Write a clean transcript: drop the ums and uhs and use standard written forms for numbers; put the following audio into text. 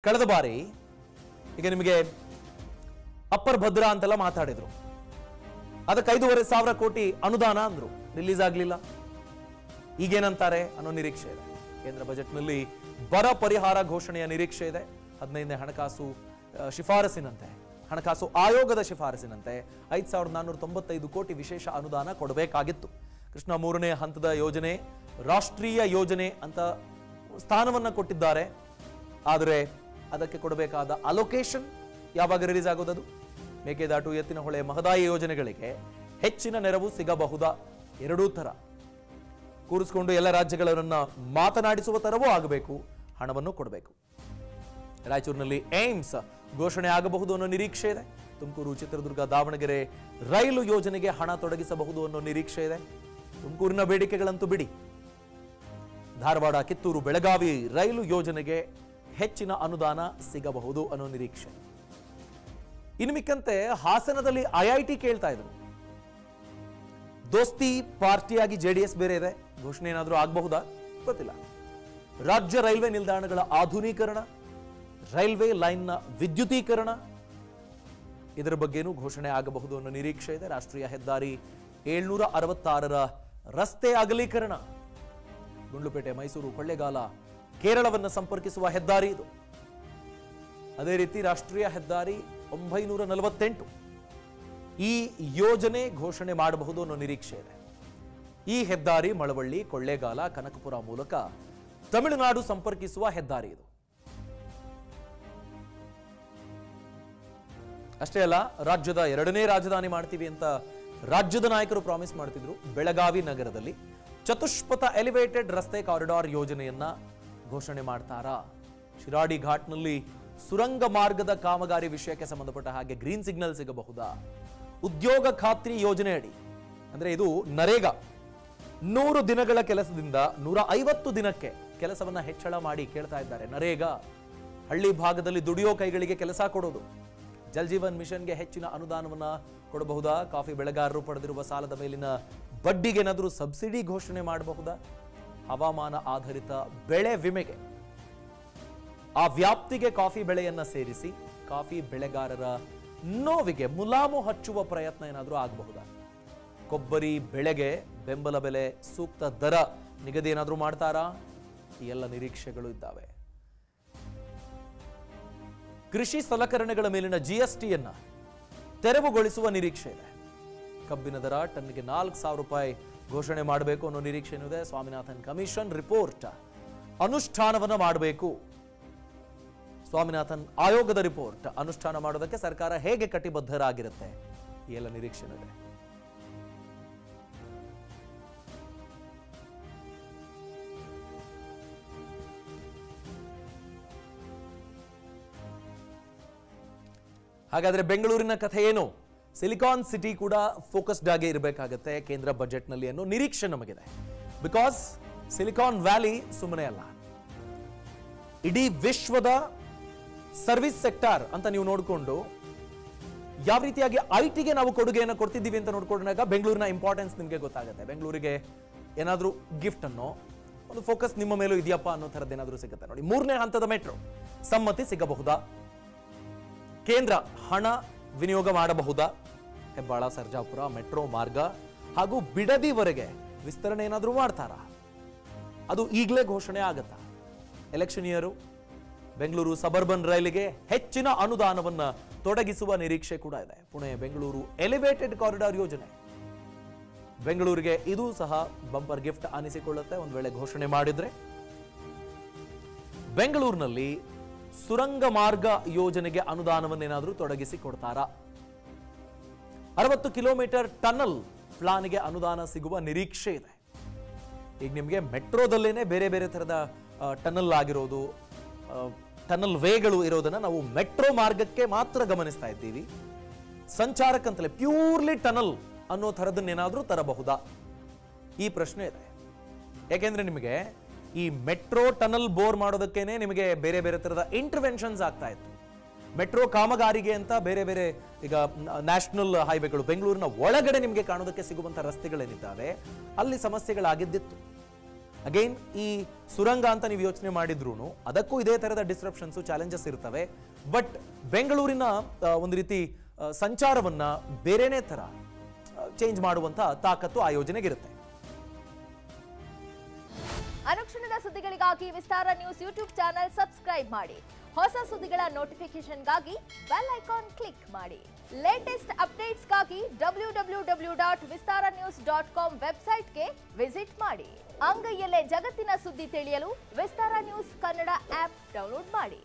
ಕಳೆದ ಬಾರಿ ಈಗ ನಿಮಗೆ ಅಪ್ಪರ್ ಭದ್ರಾ ಅಂತೆಲ್ಲ ಮಾತಾಡಿದ್ರು. ಅದಕ್ಕೆ 5,500 ಕೋಟಿ ಅನುದಾನ ಅಂದ್ರು, ರಿಲೀಸ್ ಆಗಲಿಲ್ಲ. ಈಗೇನಂತಾರೆ ಅನ್ನೋ ನಿರೀಕ್ಷೆ ಇದೆ. ಕೇಂದ್ರ ಬಜೆಟ್ನಲ್ಲಿ ಬರ ಪರಿಹಾರ ಘೋಷಣೆಯ ನಿರೀಕ್ಷೆ ಇದೆ. 15ನೇ ಹಣಕಾಸು ಶಿಫಾರಸಿನಂತೆ, ಹಣಕಾಸು ಆಯೋಗದ ಶಿಫಾರಸಿನಂತೆ 5,495 ಕೋಟಿ ವಿಶೇಷ ಅನುದಾನ ಕೊಡಬೇಕಾಗಿತ್ತು. ಕೃಷ್ಣ 3ನೇ ಹಂತದ ಯೋಜನೆ ರಾಷ್ಟ್ರೀಯ ಯೋಜನೆ ಅಂತ ಸ್ಥಾನವನ್ನ ಕೊಟ್ಟಿದ್ದಾರೆ. ಆದರೆ ಅದಕ್ಕೆ ಕೊಡಬೇಕಾದ ಅಲೋಕೇಶನ್ ಯಾವಾಗ ರಿಲೀಸ್ ಆಗೋದದು? ಮೇಕೆದಾಟು, ಎತ್ತಿನಹೊಳೆ, ಮಹದಾಯಿ ಯೋಜನೆಗಳಿಗೆ ಹೆಚ್ಚಿನ ನೆರವು ಸಿಗಬಹುದಾ? ಎರಡೂ ತರ ಕೂರಿಸಿಕೊಂಡು ಎಲ್ಲ ರಾಜ್ಯಗಳನ್ನ ಮಾತನಾಡಿಸುವ ತರವೂ ಆಗಬೇಕು, ಹಣವನ್ನು ಕೊಡಬೇಕು. ರಾಯಚೂರಿನಲ್ಲಿ ಏಮ್ಸ್ ಘೋಷಣೆ ಆಗಬಹುದು ಅನ್ನೋ ನಿರೀಕ್ಷೆ ಇದೆ. ತುಮಕೂರು, ಚಿತ್ರದುರ್ಗ, ದಾವಣಗೆರೆ ರೈಲು ಯೋಜನೆಗೆ ಹಣ ತೊಡಗಿಸಬಹುದು ಅನ್ನೋ ನಿರೀಕ್ಷೆ ಇದೆ. ತುಮಕೂರಿನ ಬೇಡಿಕೆಗಳಂತೂ ಬಿಡಿ, ಧಾರವಾಡ, ಕಿತ್ತೂರು, ಬೆಳಗಾವಿ ರೈಲು ಯೋಜನೆಗೆ ಹೆಚ್ಚಿನ ಅನುದಾನ ಸಿಗಬಹುದು ಅನ್ನೋ ನಿರೀಕ್ಷೆ. ಇನ್ನು ಮಿಕ್ಕಂತೆ ಹಾಸನದಲ್ಲಿ ಐಐಟಿ ಕೇಳ್ತಾ ಇದ್ರು. ದೋಸ್ತಿ ಪಾರ್ಟಿಯಾಗಿ ಜೆಡಿಎಸ್ ಬೇರೆ ಇದೆ, ಘೋಷಣೆ ಏನಾದರೂ ಆಗಬಹುದಾ ಗೊತ್ತಿಲ್ಲ. ರಾಜ್ಯ ರೈಲ್ವೆ ನಿಲ್ದಾಣಗಳ ಆಧುನೀಕರಣ, ರೈಲ್ವೆ ಲೈನ್ನ ವಿದ್ಯುದೀಕರಣ, ಇದರ ಬಗ್ಗೆನೂ ಘೋಷಣೆ ಆಗಬಹುದು ಅನ್ನೋ ನಿರೀಕ್ಷೆ ಇದೆ. ರಾಷ್ಟ್ರೀಯ ಹೆದ್ದಾರಿ 766ರ ರಸ್ತೆ ಅಗಲೀಕರಣ, ಗುಂಡ್ಲುಪೇಟೆ, ಮೈಸೂರು, ಕೊಳ್ಳೇಗಾಲ, ಕೇರಳವನ್ನು ಸಂಪರ್ಕಿಸುವ ಹೆದ್ದಾರಿ ಇದು. ಅದೇ ರೀತಿ ರಾಷ್ಟ್ರೀಯ ಹೆದ್ದಾರಿ 948 ಈ ಯೋಜನೆ ಘೋಷಣೆ ಮಾಡಬಹುದು ಅನ್ನೋ ನಿರೀಕ್ಷೆ ಇದೆ. ಈ ಹೆದ್ದಾರಿ ಮಳವಳ್ಳಿ, ಕೊಳ್ಳೇಗಾಲ, ಕನಕಪುರ ಮೂಲಕ ತಮಿಳುನಾಡು ಸಂಪರ್ಕಿಸುವ ಹೆದ್ದಾರಿ ಇದು. ಅಷ್ಟೇ ಅಲ್ಲ, ರಾಜ್ಯದ 2ನೇ ರಾಜಧಾನಿ ಮಾಡ್ತೀವಿ ಅಂತ ರಾಜ್ಯದ ನಾಯಕರು ಪ್ರಾಮಿಸ್ ಮಾಡ್ತಿದ್ರು. ಬೆಳಗಾವಿ ನಗರದಲ್ಲಿ ಚತುಷ್ಪಥ ಎಲಿವೇಟೆಡ್ ರಸ್ತೆ ಕಾರಿಡಾರ್ ಯೋಜನೆಯನ್ನ ಘೋಷಣೆ ಮಾಡ್ತಾರಾ? ಶಿರಾಡಿ ಘಾಟ್ನಲ್ಲಿ ಸುರಂಗ ಮಾರ್ಗದ ಕಾಮಗಾರಿ ವಿಷಯಕ್ಕೆ ಸಂಬಂಧಪಟ್ಟ ಹಾಗೆ ಗ್ರೀನ್ ಸಿಗ್ನಲ್ ಸಿಗಬಹುದಾ? ಉದ್ಯೋಗ ಖಾತ್ರಿ ಯೋಜನೆ ಅಡಿ, ಅಂದ್ರೆ ಇದು ನರೇಗಾ, 100 ದಿನಗಳ ಕೆಲಸದಿಂದ 150 ದಿನಕ್ಕೆ ಕೆಲಸವನ್ನ ಹೆಚ್ಚಳ ಮಾಡಿ ಕೇಳ್ತಾ ಇದ್ದಾರೆ. ನರೇಗಾ ಹಳ್ಳಿ ಭಾಗದಲ್ಲಿ ದುಡಿಯೋ ಕೈಗಳಿಗೆ ಕೆಲಸ ಕೊಡೋದು. ಜಲ್ ಜೀವನ್ ಮಿಷನ್ಗೆ ಹೆಚ್ಚಿನ ಅನುದಾನವನ್ನ ಕೊಡಬಹುದಾ? ಕಾಫಿ ಬೆಳೆಗಾರರು ಪಡೆದಿರುವ ಸಾಲದ ಮೇಲಿನ ಬಡ್ಡಿಗೆ ಏನಾದರೂ ಸಬ್ಸಿಡಿ ಘೋಷಣೆ ಮಾಡಬಹುದಾ? ಹವಾಮಾನ ಆಧಾರಿತ ಬೆಳೆ ವಿಮೆಗೆ ಆ ವ್ಯಾಪ್ತಿಗೆ ಕಾಫಿ ಬೆಳೆಯನ್ನ ಸೇರಿಸಿ ಕಾಫಿ ಬೆಳೆಗಾರರ ನೋವಿಗೆ ಮುಲಾಮು ಹಚ್ಚುವ ಪ್ರಯತ್ನ ಏನಾದರೂ ಆಗಬಹುದಾ? ಕೊಬ್ಬರಿ ಬೆಳೆಗೆ ಬೆಂಬಲ ಬೆಲೆ, ಸೂಕ್ತ ದರ ನಿಗದಿ ಏನಾದರೂ ಮಾಡ್ತಾರಾ? ಈ ಎಲ್ಲ ನಿರೀಕ್ಷೆಗಳು ಇದ್ದಾವೆ. ಕೃಷಿ ಸಲಕರಣೆಗಳ ಮೇಲಿನ ಜಿಎಸ್ಟಿಯನ್ನ ತೆರವುಗೊಳಿಸುವ ನಿರೀಕ್ಷೆ ಇದೆ. ಕಬ್ಬಿನ ದರ ಟನ್ಗೆ 4,000 ರೂಪಾಯಿ ಘೋಷಣೆ ಮಾಡಬೇಕು ಅನ್ನೋ ನಿರೀಕ್ಷೆ ಇದೆ. ಸ್ವಾಮಿನಾಥನ್ ಕಮಿಷನ್ ರಿಪೋರ್ಟ್ ಅನುಷ್ಠಾನವನ್ನ ಮಾಡಬೇಕು. ಸ್ವಾಮಿನಾಥನ್ ಆಯೋಗದ ರಿಪೋರ್ಟ್ ಅನುಷ್ಠಾನ ಮಾಡೋದಕ್ಕೆ ಸರ್ಕಾರ ಹೇಗೆ ಕಟಿಬದ್ಧರಾಗಿರುತ್ತೆ? ಈ ಎಲ್ಲ ನಿರೀಕ್ಷೆ ಇದೆ. ಹಾಗಾದ್ರೆ ಬೆಂಗಳೂರಿನ ಕಥೆ ಏನು? ಸಿಲಿಕಾನ್ ಸಿಟಿ ಕೂಡ ಫೋಕಸ್ಡ್ ಆಗಿ ಇರಬೇಕಾಗತ್ತೆ ಕೇಂದ್ರ ಬಜೆಟ್ನಲ್ಲಿ ಅನ್ನೋ ನಿರೀಕ್ಷೆ ನಮಗಿದೆ. ಬಿಕಾಸ್ ಸಿಲಿಕಾನ್ ವ್ಯಾಲಿ ಸುಮ್ಮನೆ ಅಲ್ಲ, ಇಡೀ ವಿಶ್ವದ ಸರ್ವಿಸ್ ಸೆಕ್ಟಾರ್ ಅಂತ ನೀವು ನೋಡಿಕೊಂಡು ಯಾವ ರೀತಿಯಾಗಿ ಐಟಿಗೆ ನಾವು ಕೊಡುಗೆಯನ್ನು ಕೊಡ್ತಿದ್ದೀವಿ ಅಂತ ನೋಡ್ಕೊಂಡಾಗ ಬೆಂಗಳೂರಿನ ಇಂಪಾರ್ಟೆನ್ಸ್ ನಿಮಗೆ ಗೊತ್ತಾಗುತ್ತೆ. ಬೆಂಗಳೂರಿಗೆ ಏನಾದರೂ ಗಿಫ್ಟ್ ಅನ್ನೋ ಒಂದು ಫೋಕಸ್ ನಿಮ್ಮ ಮೇಲೂ ಇದೆಯಪ್ಪ ಅನ್ನೋ ಥರದ್ದು ಏನಾದರೂ ಸಿಗುತ್ತೆ ನೋಡಿ. 3ನೇ ಹಂತದ ಮೆಟ್ರೋ ಸಮ್ಮತಿ ಸಿಗಬಹುದಾ? ಕೇಂದ್ರ ಹಣ ವಿನಿಯೋಗ ಮಾಡಬಹುದಾ? ಹೆಬ್ಬಾಳ, ಸರ್ಜಾಪುರ ಮೆಟ್ರೋ ಮಾರ್ಗ ಹಾಗೂ ಬಿಡದಿವರೆಗೆ ವಿಸ್ತರಣೆ ಏನಾದರೂ ಮಾಡ್ತಾರಾ? ಅದು ಈಗಲೇ ಘೋಷಣೆ ಆಗತ್ತಾ? ಎಲೆಕ್ಷನ್ ಇಯರು ಬೆಂಗಳೂರು ಸಬರ್ಬನ್ ರೈಲಿಗೆ ಹೆಚ್ಚಿನ ಅನುದಾನವನ್ನ ತೊಡಗಿಸುವ ನಿರೀಕ್ಷೆ ಕೂಡ ಇದೆ. ಪುಣೆ ಬೆಂಗಳೂರು ಎಲಿವೇಟೆಡ್ ಕಾರಿಡಾರ್ ಯೋಜನೆ ಬೆಂಗಳೂರಿಗೆ ಇದು ಸಹ ಬಂಪರ್ ಗಿಫ್ಟ್ ಅನಿಸಿಕೊಳ್ಳುತ್ತೆ ಒಂದು ವೇಳೆ ಘೋಷಣೆ ಮಾಡಿದ್ರೆ. ಬೆಂಗಳೂರಿನಲ್ಲಿ ಸುರಂಗ ಮಾರ್ಗ ಯೋಜನೆಗೆ ಅನುದಾನವನ್ನೇನಾದರೂ ತೊಡಗಿಸಿ ಕೊಡ್ತಾರಾ? 60 ಕಿಲೋಮೀಟರ್ ಟನಲ್ ಪ್ಲಾನ್ಗೆ ಅನುದಾನ ಸಿಗುವ ನಿರೀಕ್ಷೆ ಇದೆ. ಈಗ ನಿಮಗೆ ಮೆಟ್ರೋದಲ್ಲೇನೆ ಬೇರೆ ಬೇರೆ ಥರದ ಟನಲ್ ಆಗಿರೋದು, ಟನಲ್ ವೇಗಳು ಇರೋದನ್ನ ನಾವು ಮೆಟ್ರೋ ಮಾರ್ಗಕ್ಕೆ ಮಾತ್ರ ಗಮನಿಸ್ತಾ ಇದ್ದೀವಿ. ಸಂಚಾರಕ್ಕಂತಲೇ ಪ್ಯೂರ್ಲಿ ಟನಲ್ ಅನ್ನೋ ಥರದನ್ನೇನಾದರೂ ತರಬಹುದಾ? ಈ ಪ್ರಶ್ನೆ ಇದೆ. ಯಾಕೆಂದ್ರೆ ನಿಮಗೆ ಈ ಮೆಟ್ರೋ ಟನಲ್ ಬೋರ್ ಮಾಡೋದಕ್ಕೇನೆ ನಿಮಗೆ ಬೇರೆ ಬೇರೆ ಥರದ ಇಂಟರ್ವೆನ್ಷನ್ಸ್ ಆಗ್ತಾ ಇತ್ತು. ಮೆಟ್ರೋ ಕಾಮಗಾರಿಗೆ ಅಂತ ಬೇರೆ ಬೇರೆ ಈಗ ನ್ಯಾಷನಲ್ ಹೈವೇಗಳು ಬೆಂಗಳೂರಿನ ಒಳಗಡೆ ನಿಮಗೆ ಕಾಣೋದಕ್ಕೆ ಸಿಗುವಂಥ ರಸ್ತೆಗಳೇನಿದ್ದಾವೆ ಅಲ್ಲಿ ಸಮಸ್ಯೆಗಳಾಗಿದ್ದಿತ್ತು. ಅಗೈನ್ ಈ ಸುರಂಗ ಅಂತ ನೀವು ಯೋಚನೆ ಮಾಡಿದ್ರು ಅದಕ್ಕೂ ಇದೇ ತರದ ಡಿಸ್ರಪ್ಷನ್ಸ್ ಚಾಲೆಂಜಸ್ ಇರ್ತವೆ. ಬಟ್ ಬೆಂಗಳೂರಿನ ಒಂದು ರೀತಿ ಸಂಚಾರವನ್ನ ಬೇರೆನೇ ತರ ಚೇಂಜ್ ಮಾಡುವಂತ ತಾಕತ್ತು ಆ ಯೋಜನೆಗಿರುತ್ತೆ. ಅನುಕ್ಷಣದ ಸುದ್ದಿಗಳಿಗಾಗಿ ವಿಸ್ತಾರ ನ್ಯೂಸ್ ಯೂಟ್ಯೂಬ್ ಚಾನೆಲ್ ಸಬ್ಸ್ಕ್ರೈಬ್ ಮಾಡಿ. ಹೊಸ ಸುದ್ದಿಗಳ ನೋಟಿಫಿಕೇಶನ್ಗಾಗಿ ಬೆಲ್ ಐಕಾನ್ ಕ್ಲಿಕ್ ಮಾಡಿ. ಲೇಟೆಸ್ಟ್ ಅಪ್ಡೇಟ್ಸ್ಗಾಗಿ www.vistaranews.com ವೆಬ್ಸೈಟ್ಗೆ ವಿಸಿಟ್ ಮಾಡಿ. ಅಂಗೈಯಲ್ಲೇ ಜಗತ್ತಿನ ಸುದ್ದಿ ತಿಳಿಯಲು ವಿಸ್ತಾರ ನ್ಯೂಸ್ ಕನ್ನಡ ಆಪ್ ಡೌನ್ಲೋಡ್ ಮಾಡಿ.